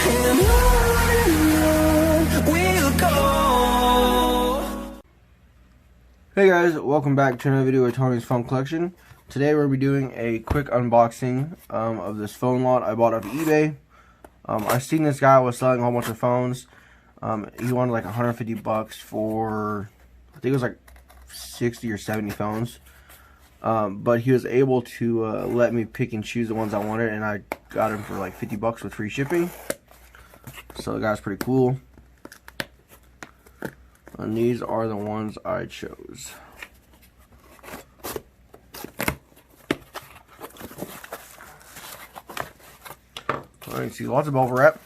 And on we'll go. Hey guys, welcome back to another video of Tony's Phone Collection. Today we're going to be doing a quick unboxing of this phone lot I bought off eBay. I seen this guy was selling a whole bunch of phones. He wanted like 150 bucks for, I think it was like 60 or 70 phones. But he was able to let me pick and choose the ones I wanted, and I got him for like 50 bucks with free shipping. So the guy's pretty cool. And these are the ones I chose. Alright, see lots of bubble wrap.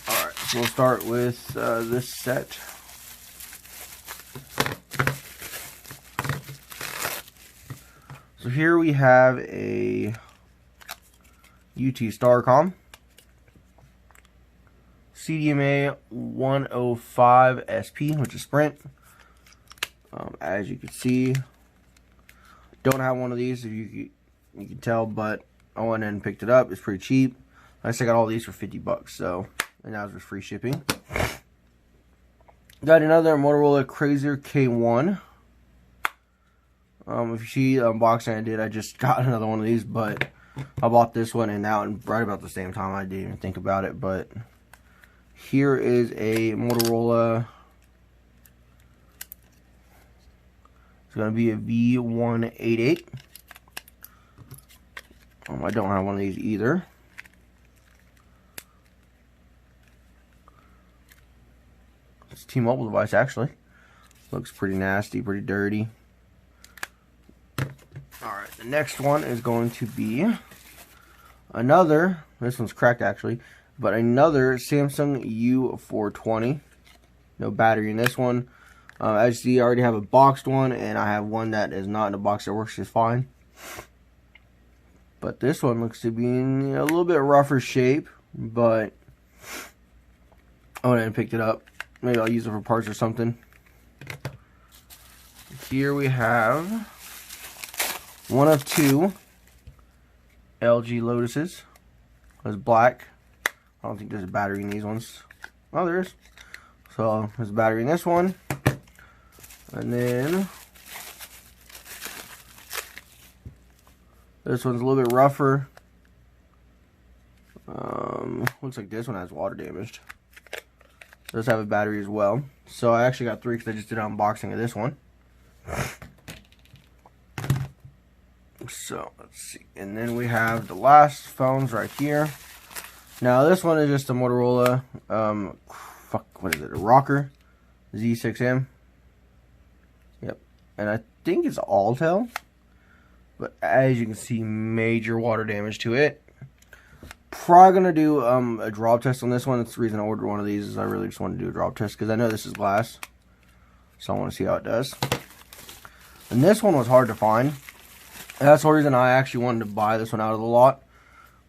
Alright, so we'll start with this set. So here we have a UT Starcom CDMA 105 SP, which is Sprint. As you can see, don't have one of these, if you can tell, but I went in and picked it up. It's pretty cheap. I got all these for 50 bucks, so, and that was with free shipping. Got another Motorola Crazer K1. If you see the unboxing I did, I just got another one of these, but I bought this one and that one right about the same time. I didn't even think about it, but here is a Motorola. It's going to be a V188. I don't have one of these either. It's a T-Mobile device, actually. Looks pretty nasty, pretty dirty. Alright, the next one is going to be another, this one's cracked actually, but another Samsung U420. No battery in this one. As you see, I already have a boxed one, and I have one that is not in a box that works just fine. But this one looks to be in a little bit rougher shape, but I went ahead and picked it up. Maybe I'll use it for parts or something. Here we have one of two LG Lotuses. It's black. I don't think there's a battery in these ones. Oh, there is. So there's a battery in this one. And then this one's a little bit rougher. Looks like this one has water damaged. It does have a battery as well. So I actually got three because I just did an unboxing of this one. So let's see. And then we have the last phones right here. Now this one is just a Motorola, what is it? A Rocker Z6M. Yep, and I think it's Alltel, but as you can see, major water damage to it. Probably gonna do a drop test on this one. That's the reason I ordered one of these, is I really just want to do a drop test because I know this is glass, so I want to see how it does. And this one was hard to find. And that's the reason I actually wanted to buy this one out of the lot.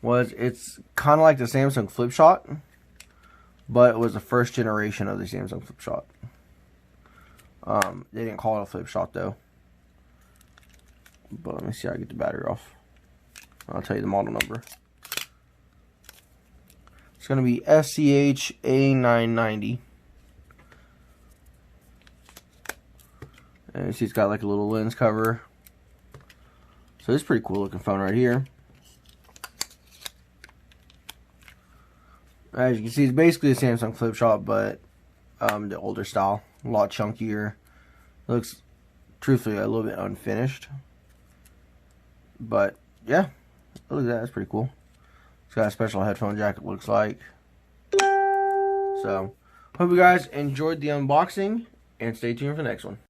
Was it's kind of like the Samsung Flip Shot, but it was the first generation of the Samsung Flip Shot. They didn't call it a Flip Shot though. But let me see how I get the battery off. I'll tell you the model number. It's going to be SCH A990. And you see it's got like a little lens cover. So this is a pretty cool looking phone right here. As you can see, it's basically a Samsung Flip Shot, but the older style. A lot chunkier. Looks, truthfully, a little bit unfinished. But, yeah. Look at that. That's pretty cool. It's got a special headphone jack, it looks like. So, hope you guys enjoyed the unboxing, and stay tuned for the next one.